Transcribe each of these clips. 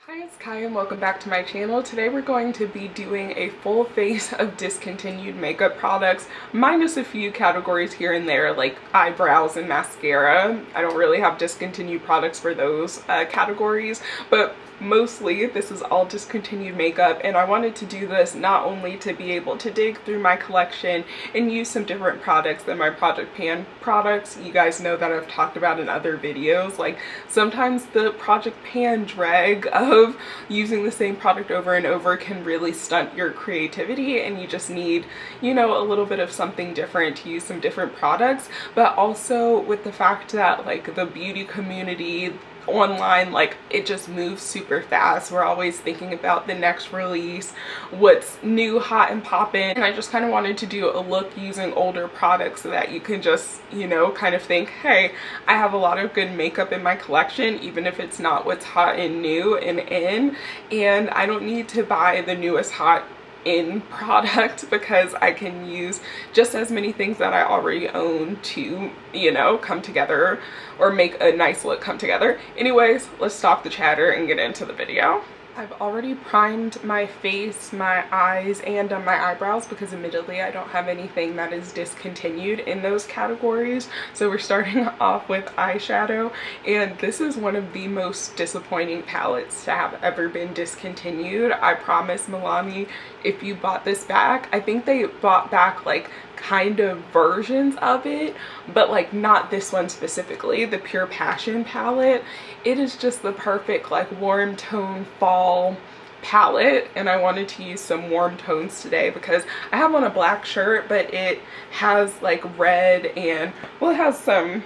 Hi, it's Kai and welcome back to my channel. Today we're going to be doing a full face of discontinued makeup products, minus a few categories here and there like eyebrows and mascara. I don't really have discontinued products for those categories, but mostly this is all discontinued makeup, and I wanted to do this not only to be able to dig through my collection and use some different products than my Project Pan products. You guys know that I've talked about in other videos, like sometimes the Project Pan drag of using the same product over and over can really stunt your creativity, and you just need, you know, a little bit of something different to use some different products. But also with the fact that like the beauty community online, like it just moves super fast. We're always thinking about the next release, what's new, hot and poppin', and I just kind of wanted to do a look using older products so that you can just, you know, kind of think, hey, I have a lot of good makeup in my collection, even if it's not what's hot and new and in, and I don't need to buy the newest hot in product because I can use just as many things that I already own to, you know, come together or make a nice look come together. Anyways, let's stop the chatter and get into the video. I've already primed my face, my eyes, and done my eyebrows because admittedly I don't have anything that is discontinued in those categories. So we're starting off with eyeshadow, and this is one of the most disappointing palettes to have ever been discontinued. I promise, Milani, if you bought this back, I think they bought back like kind of versions of it, but like not this one specifically, the Pure Passion palette. It is just the perfect like warm tone fall palette, and I wanted to use some warm tones today because I have on a black shirt, but it has like red and, well, it has some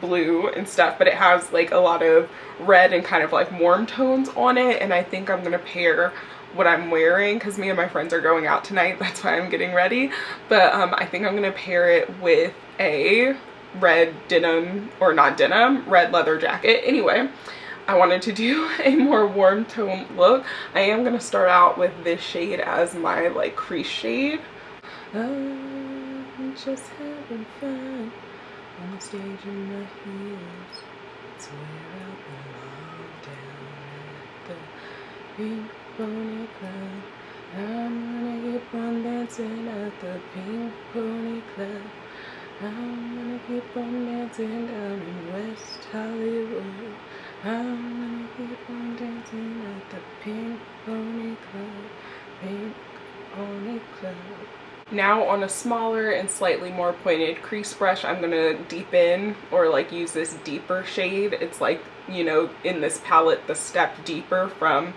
blue and stuff, but it has like a lot of red and kind of like warm tones on it, and I think I'm gonna pair what I'm wearing because me and my friends are going out tonight. That's why I'm getting ready, but I think I'm gonna pair it with a red denim, or not denim, red leather jacket. Anyway, I wanted to do a more warm tone look. I am gonna start out with this shade as my like crease shade. I'm just having fun on the stage in my heels. It's where I belong, down at the Pink Pony Club. I'm gonna keep on dancing at the Pink Pony Club. I'm gonna keep on dancing down in West Hollywood. I'm gonna keep on dancing at the Pink Pony Club. Pink Pony Club. Now on a smaller and slightly more pointed crease brush, I'm gonna deepen, or like use this deeper shade. It's like, you know, in this palette, the step deeper from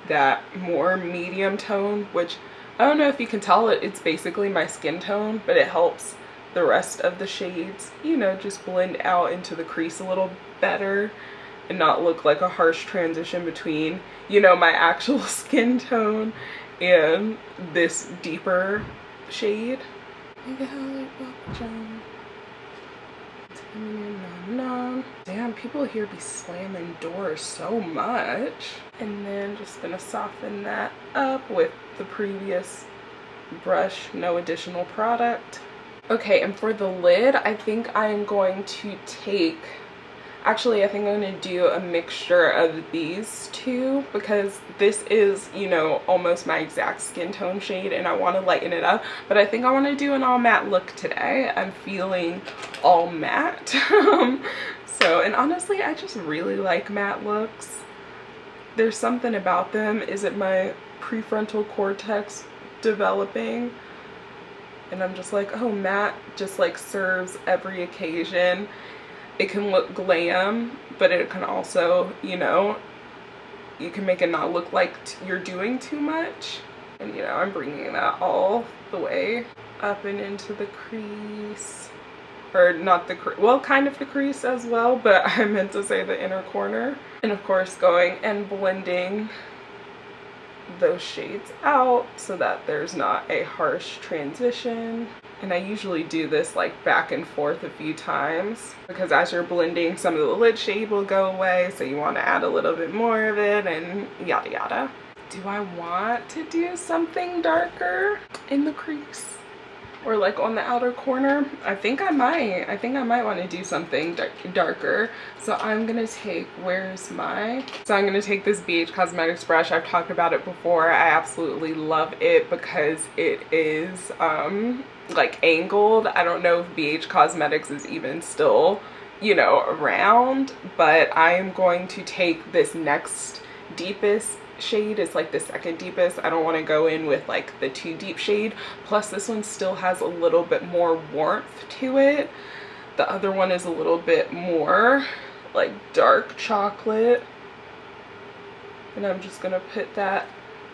that more medium tone, which I don't know if you can tell, it's basically my skin tone, but it helps the rest of the shades, you know, just blend out into the crease a little better and not look like a harsh transition between, you know, my actual skin tone and this deeper shade. Damn, people here be slamming doors so much. And then just gonna soften that up with the previous brush, no additional product. Okay, and for the lid, I think I'm going to take, actually I think I'm going to do a mixture of these two because this is, you know, almost my exact skin tone shade and I want to lighten it up, but I think I want to do an all matte look today. I'm feeling all matte. So, and honestly, I just really like matte looks. There's something about them. Is it my prefrontal cortex developing? And I'm just like, oh, matte just like serves every occasion. It can look glam, but it can also, you know, you can make it not look like you're doing too much. And you know, I'm bringing that all the way up and into the crease, or not the crease, well, kind of the crease as well, but I meant to say the inner corner. And of course going and blending those shades out so that there's not a harsh transition. And I usually do this like back and forth a few times because as you're blending, some of the lid shade will go away, so you want to add a little bit more of it and yada yada. Do I want to do something darker in the crease? or like on the outer corner. I think I might want to do something darker. So I'm gonna take, I'm gonna take this BH Cosmetics brush. I've talked about it before. I absolutely love it because it is like angled. I don't know if BH Cosmetics is even still, you know, around, but I am going to take this next deepest shade. It's like the second deepest. I don't want to go in with like the too deep shade. Plus this one still has a little bit more warmth to it. The other one is a little bit more like dark chocolate. And I'm just gonna put that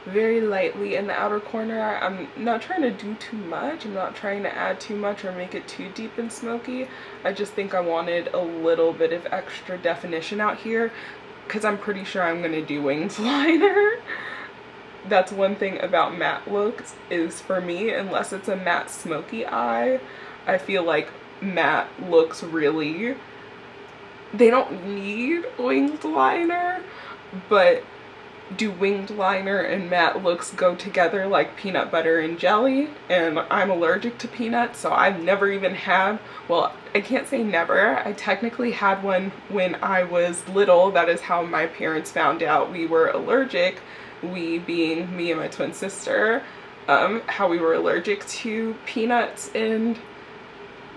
very lightly in the outer corner. I'm not trying to do too much. I'm not trying to add too much or make it too deep and smoky. I just think I wanted a little bit of extra definition out here because I'm pretty sure I'm gonna do winged liner. That's one thing about matte looks is, for me, unless it's a matte smoky eye, I feel like matte looks really, they don't need winged liner, but do winged liner and matte looks go together like peanut butter and jelly? And I'm allergic to peanuts, so I've never even had, well, I can't say never. I technically had one when I was little. That is how my parents found out we were allergic. We being me and my twin sister, how we were allergic to peanuts and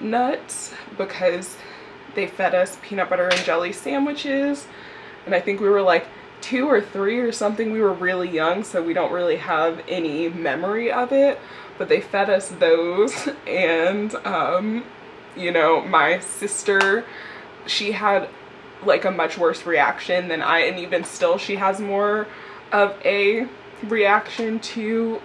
nuts because they fed us peanut butter and jelly sandwiches. And I think we were like 2 or 3 or something. We were really young, so we don't really have any memory of it, but they fed us those. And you know, my sister, she had like a much worse reaction than I, and even still she has more of a reaction to,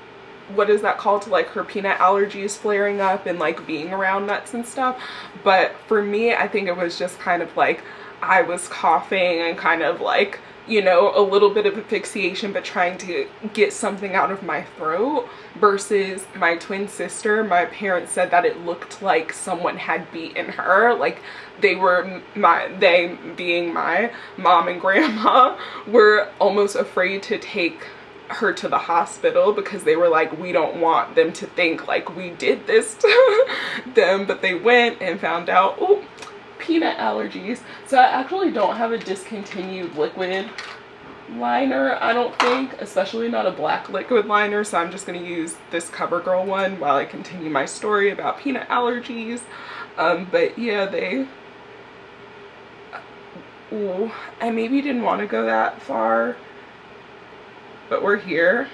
what is that called, to like her peanut allergies flaring up and like being around nuts and stuff. But for me, I think it was just kind of like I was coughing and kind of like, you know, a little bit of asphyxiation, but trying to get something out of my throat. Versus my twin sister, my parents said that it looked like someone had beaten her. Like they being my mom and grandma, were almost afraid to take her to the hospital because they were like, we don't want them to think like we did this to them. But they went and found out, oh, peanut allergies. So I actually don't have a discontinued liquid liner, I don't think, especially not a black liquid liner, so I'm just going to use this CoverGirl one while I continue my story about peanut allergies. But yeah, I maybe didn't want to go that far, but we're here,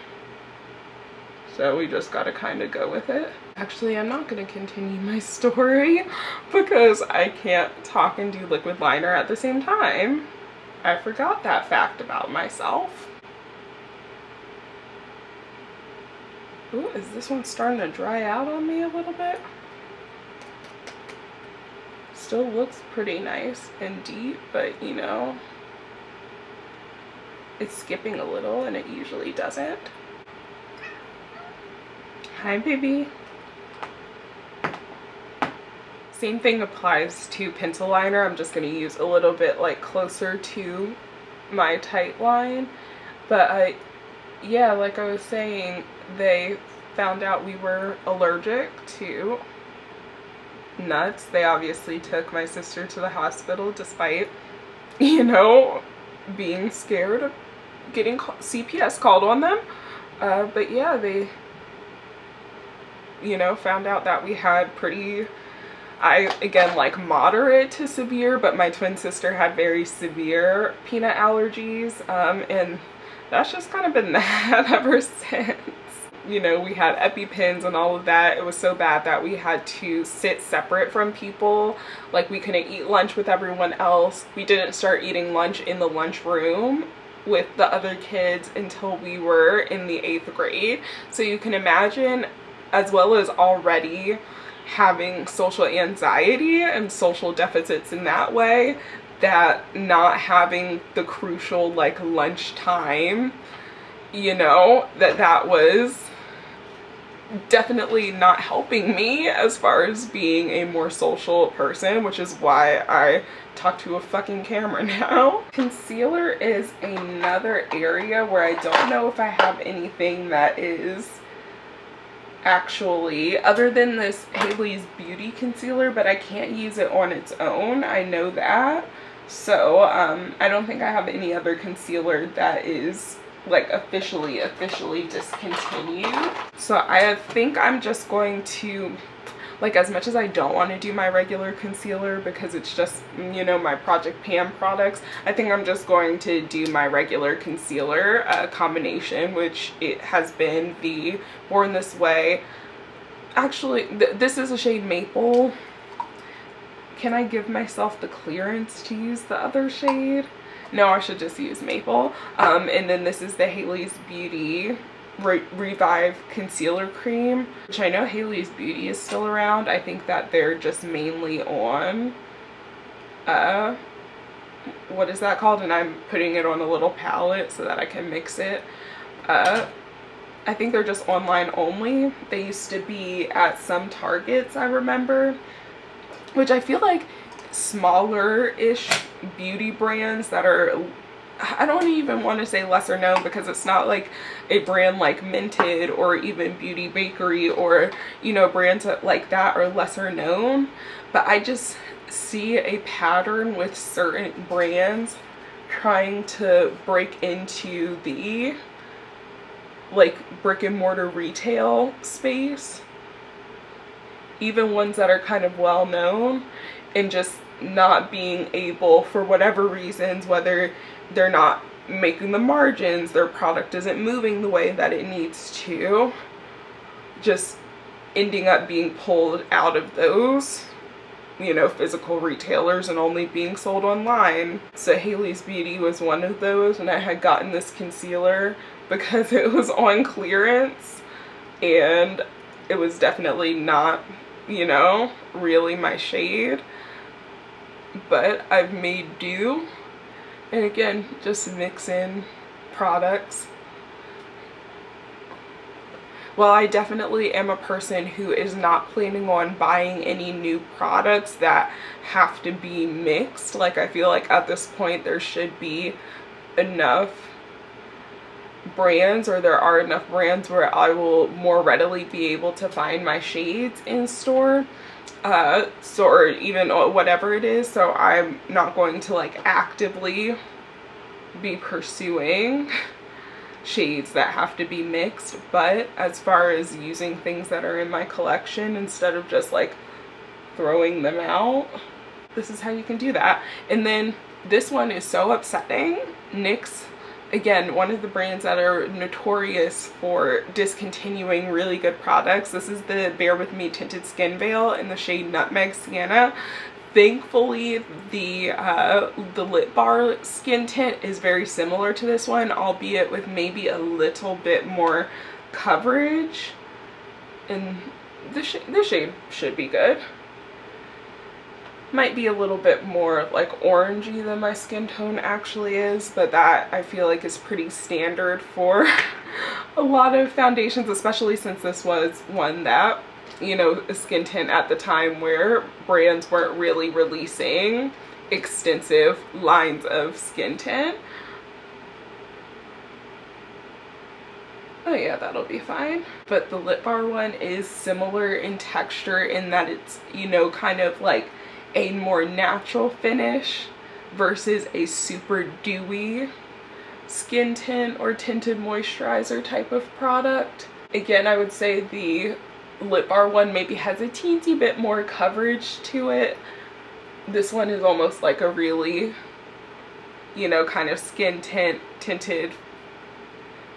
so we just gotta kind of go with it. Actually, I'm not going to continue my story because I can't talk and do liquid liner at the same time. I forgot that fact about myself. Ooh, is this one starting to dry out on me a little bit? Still looks pretty nice and deep, but you know, it's skipping a little and it usually doesn't. Hi, baby. Same thing applies to pencil liner. I'm just going to use a little bit like closer to my tight line. But yeah, like I was saying, they found out we were allergic to nuts. They obviously took my sister to the hospital despite, you know, being scared of getting CPS called on them. But yeah, they, you know, found out that we had pretty, again, like moderate to severe, but my twin sister had very severe peanut allergies, and that's just kind of been that ever since. You know, we had EpiPens and all of that. It was so bad that we had to sit separate from people. Like, we couldn't eat lunch with everyone else. We didn't start eating lunch in the lunchroom with the other kids until we were in the 8th grade. So you can imagine, as well as already having social anxiety and social deficits in that way, that not having the crucial like lunchtime, you know, that was definitely not helping me as far as being a more social person, which is why I talk to a fucking camera now. Concealer is another area where I don't know if I have anything that is actually, other than this Haley's Beauty concealer, but I can't use it on its own. I know that. So I don't think I have any other concealer that is like officially discontinued. So I think I'm just going to, like, as much as I don't want to do my regular concealer because it's just, you know, my Project Pam products, I think I'm just going to do my regular concealer combination, which it has been the Born This Way. Actually, this is a shade Maple. Can I give myself the clearance to use the other shade? No, I should just use Maple. And then this is the Haley's Beauty Revive Concealer Cream, which I know Haley's Beauty is still around. I think that they're just mainly on, what is that called? And I'm putting it on a little palette so that I can mix it. I think they're just online only. They used to be at some Targets, I remember. Which I feel like smaller-ish beauty brands that are, I don't even want to say lesser known because it's not like a brand like Minted or even Beauty Bakery or, you know, brands like that are lesser known. But I just see a pattern with certain brands trying to break into the like brick and mortar retail space. Even ones that are kind of well known, and just not being able, for whatever reasons, whether they're not making the margins, their product isn't moving the way that it needs to, just ending up being pulled out of those, you know, physical retailers and only being sold online. So Haley's Beauty was one of those, and I had gotten this concealer because it was on clearance, and it was definitely not, you know, really my shade, but I've made do. And again, just mix in products. Well, I definitely am a person who is not planning on buying any new products that have to be mixed. Like, I feel like at this point there should be enough brands, or there are enough brands where I will more readily be able to find my shades in store, or even whatever it is. So I'm not going to like actively be pursuing shades that have to be mixed. But as far as using things that are in my collection instead of just like throwing them out, this is how you can do that. And then this one is so upsetting. NYX, again, one of the brands that are notorious for discontinuing really good products. This is the Bear With Me Tinted Skin Veil in the shade Nutmeg Sienna. Thankfully, the lip bar skin tint is very similar to this one, albeit with maybe a little bit more coverage. And this shade should be good. Might be a little bit more like orangey than my skin tone actually is, but that I feel like is pretty standard for a lot of foundations, especially since this was one that, you know, a skin tint at the time where brands weren't really releasing extensive lines of skin tint. Oh yeah, that'll be fine. But the lip bar one is similar in texture in that it's, you know, kind of like a more natural finish versus a super dewy skin tint or tinted moisturizer type of product. Again, I would say the lip bar one maybe has a teensy bit more coverage to it. This one is almost like a really, you know, kind of skin tinted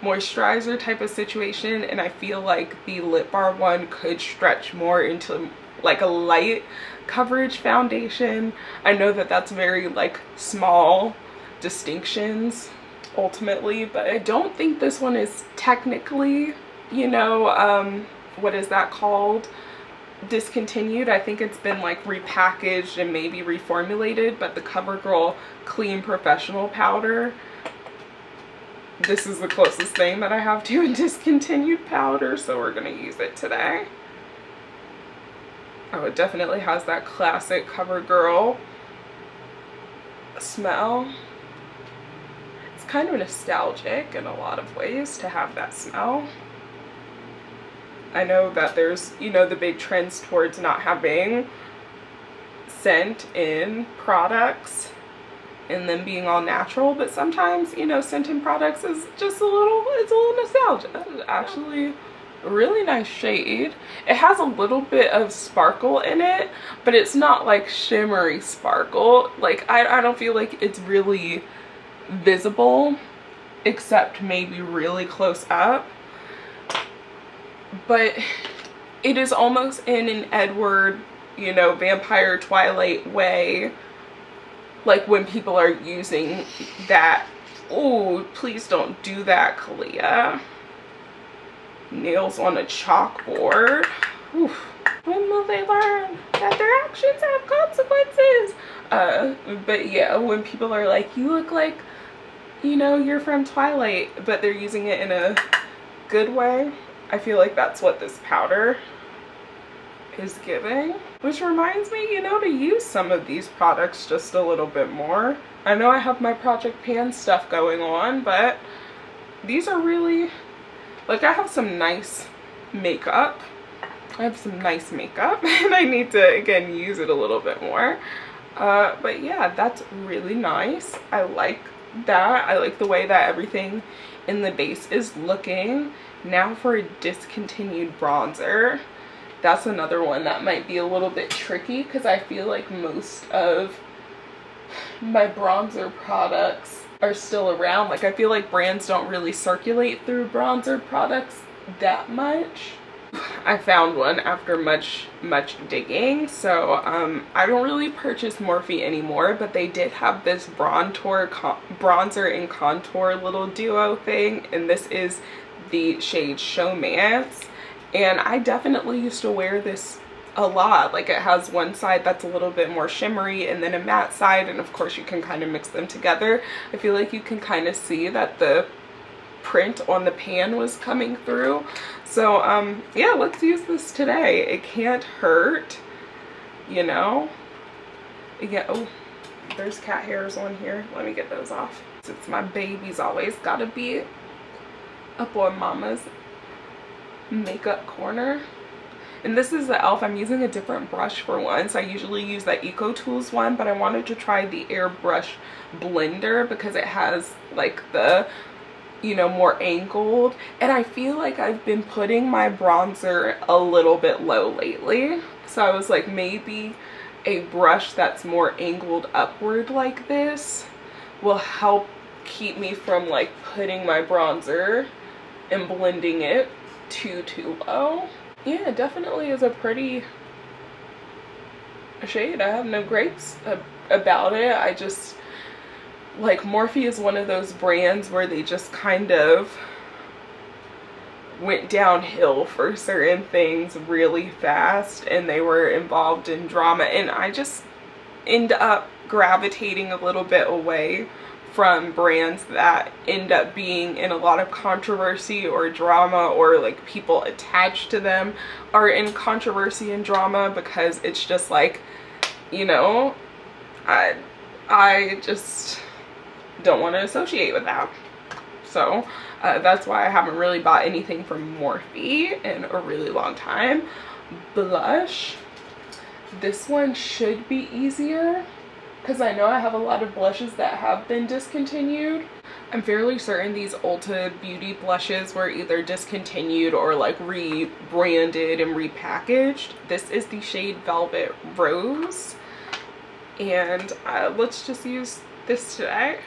moisturizer type of situation, and I feel like the lip bar one could stretch more into like a light coverage foundation. I know that that's very like small distinctions ultimately, but I don't think this one is technically, you know, what is that called, discontinued. I think it's been like repackaged and maybe reformulated, but the CoverGirl Clean Professional Powder, this is the closest thing that I have to a discontinued powder, so we're gonna use it today. Oh, it definitely has that classic CoverGirl smell. It's kind of nostalgic in a lot of ways to have that smell. I know that there's, you know, the big trends towards not having scent in products and them being all natural, but sometimes, you know, scent in products is just a little, it's a little nostalgia. It's actually a really nice shade. It has a little bit of sparkle in it, but it's not like shimmery sparkle. Like, I don't feel like it's really visible, except maybe really close up. But it is almost in an Edward, you know, vampire Twilight way. Like when people are using that. Oh, please don't do that, Kalia. Nails on a chalkboard. Oof. When will they learn that their actions have consequences? But yeah, when people are like, you look like, you know, you're from Twilight, but they're using it in a good way. I feel like that's what this powder is giving. Which reminds me, you know, to use some of these products just a little bit more. I know I have my Project Pan stuff going on, but these are really, like, I have some nice makeup. And I need to, again, use it a little bit more. But yeah, that's really nice. I like that. I like the way that everything in the base is looking. Now for a Discontinued bronzer. That's another one that might be a little bit tricky because I feel like most of my bronzer products are still around. Like, I feel like brands don't really circulate through bronzer products that much. I found one after much digging. So I don't really purchase Morphe anymore, but they did have this Brontour bronzer and contour little duo thing, and this is the shade Showmance. And I definitely used to wear this a lot. Like, it has one side that's a little bit more shimmery and then a matte side, and of course you can kind of mix them together. I feel like you can kind of see that the print on the pan was coming through. So yeah, let's use this today. It can't hurt, you know. Yeah, oh, there's cat hairs on here. Let me get those off. Since my baby's always gotta be up on mama's makeup corner. And this is the e.l.f. I'm using a different brush for once. I usually use the Eco Tools one, but I wanted to try the airbrush blender because it has like the, you know, more angled, and I feel like I've been putting my bronzer a little bit low lately. So I was like, maybe a brush that's more angled upward like this will help keep me from like putting my bronzer and blending it too low. Yeah, it definitely is a pretty shade. I have no gripes about it. I just, like, Morphe is one of those brands where they just kind of went downhill for certain things really fast, and they were involved in drama, and I just end up gravitating a little bit away from brands that end up being in a lot of controversy or drama, or like people attached to them are in controversy and drama, because it's just like, you know, I just don't want to associate with that. So that's why I haven't really bought anything from Morphe in a really long time. Blush, this one should be easier because I know I have a lot of blushes that have been discontinued. I'm fairly certain these Ulta Beauty blushes were either discontinued or like rebranded and repackaged. This is the shade Velvet Rose, and let's just use this today.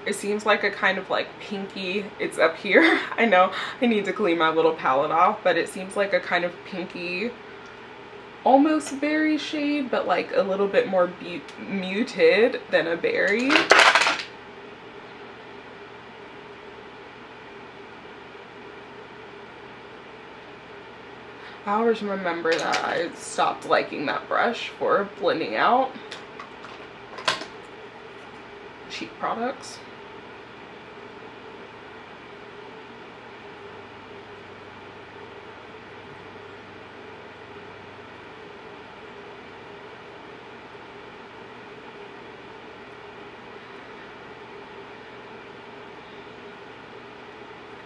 It seems like a kind of like pinky, it's up here. I know I need to clean my little palette off, but it seems like a kind of pinky, almost berry shade, but like a little bit more muted than a berry. I always remember that I stopped liking that brush for blending out cheap products.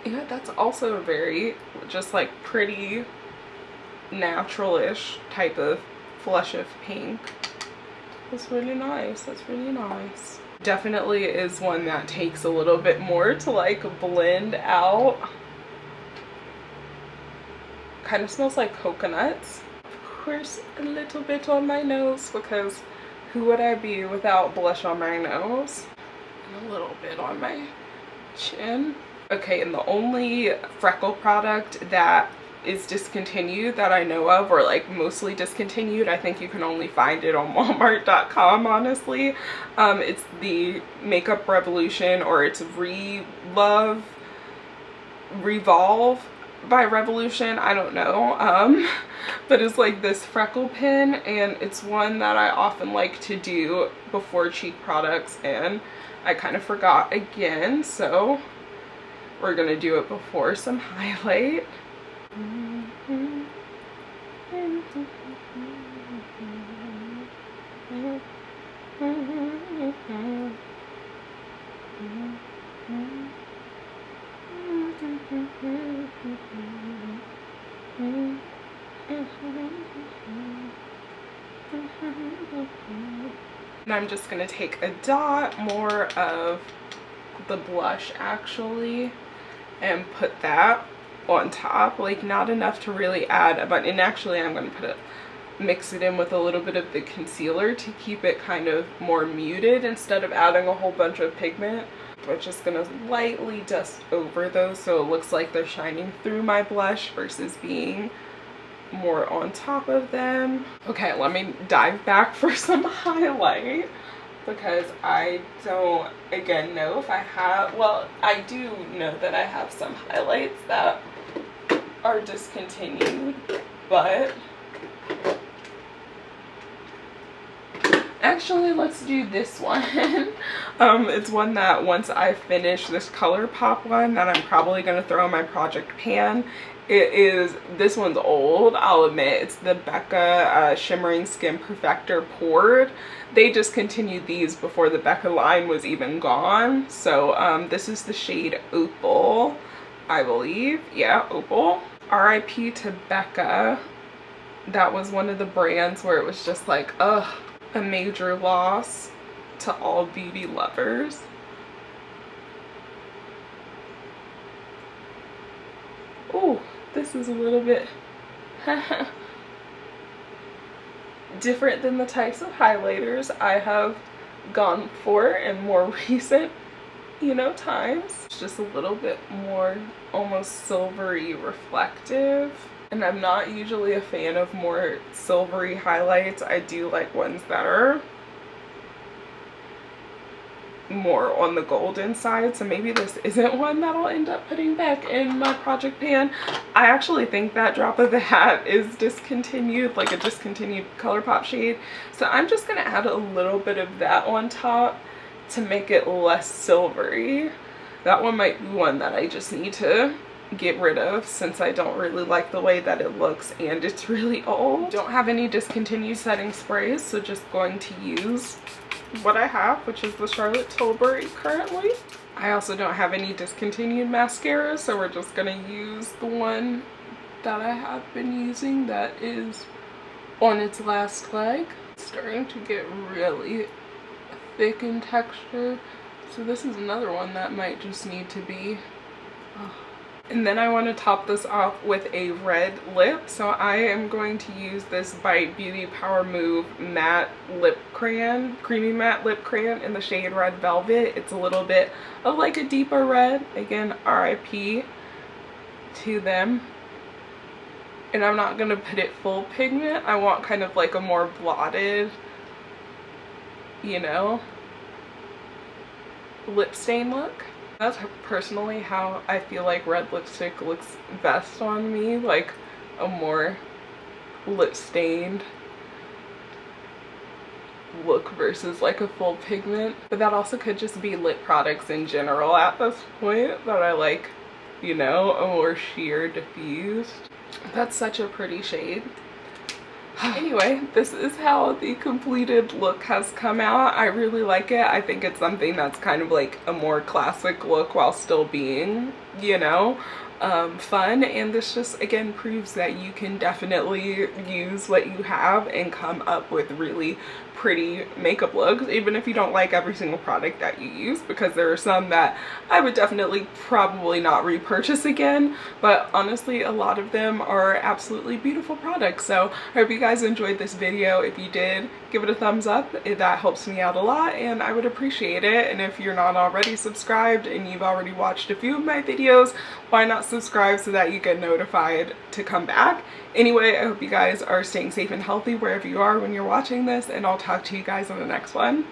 Yeah, that's also a very just like pretty natural-ish type of flush of pink. That's really nice. That's really nice. Definitely is one that takes a little bit more to like blend out. Kind of smells like coconuts. Of course, a little bit on my nose, because who would I be without blush on my nose? And a little bit on my chin. Okay, and the only freckle product that is discontinued that I know of, or like mostly discontinued, I think you can only find it on Walmart.com, honestly. It's the Makeup Revolution, or it's Revolve by Revolution, I don't know, but it's like this freckle pen, and it's one that I often like to do before cheek products, and I kind of forgot again, so we're gonna do it before some highlight. And I'm just gonna take a dot more of the blush actually and put that on top, like not enough to really add, but and actually I'm gonna mix it in with a little bit of the concealer to keep it kind of more muted instead of adding a whole bunch of pigment. We're just gonna lightly dust over those so it looks like they're shining through my blush versus being more on top of them. Okay, let me dive back for some highlight, because I don't again know if I have, well, I do know that I have some highlights that are discontinued, but actually let's do this one. It's one that once I finish this ColourPop one that I'm probably going to throw in my project pan. This one's old, I'll admit. It's the Becca Shimmering Skin Perfector Poured. They discontinued these before the Becca line was even gone. So this is the shade Opal, I believe. Yeah, Opal. RIP to Becca. That was one of the brands where it was just like, ugh, a major loss to all beauty lovers. Oh, this is a little bit different than the types of highlighters I have gone for in more recent, times. It's just a little bit more almost silvery reflective. And I'm not usually a fan of more silvery highlights. I do like ones that are more on the golden side, so maybe this isn't one that I'll end up putting back in my project pan. I actually think that Drop of the Hat is discontinued, like a discontinued ColourPop shade, so I'm just gonna add a little bit of that on top to make it less silvery. That one might be one that I just need to get rid of since I don't really like the way that it looks and it's really old. Don't have any discontinued setting sprays, so just going to use what I have, which is the Charlotte Tilbury currently. I also don't have any discontinued mascara, so we're just gonna use the one that I have been using that is on its last leg. It's starting to get really thick in texture, so this is another one that might just need to be And then I want to top this off with a red lip, so I am going to use this Bite Beauty Power Move matte lip crayon, creamy matte lip crayon in the shade Red Velvet. It's a little bit of like a deeper red. Again, RIP to them. And I'm not going to put it full pigment. I want kind of like a more blotted, lip stain look. That's personally how I feel like red lipstick looks best on me, like a more lip stained look versus like a full pigment. But that also could just be lip products in general at this point that I like, a more sheer diffused. That's such a pretty shade. Anyway, this is how the completed look has come out. I really like it. I think it's something that's kind of like a more classic look while still being, you know, fun. And this just again proves that you can definitely use what you have and come up with really pretty makeup looks, even if you don't like every single product that you use, because there are some that I would definitely probably not repurchase again, but honestly a lot of them are absolutely beautiful products. So I hope you guys enjoyed this video. If you did, give it a thumbs up. That helps me out a lot and I would appreciate it. And if you're not already subscribed and you've already watched a few of my videos, why not subscribe so that you get notified to come back? Anyway, I hope you guys are staying safe and healthy wherever you are when you're watching this, and I'll talk to you guys on the next one.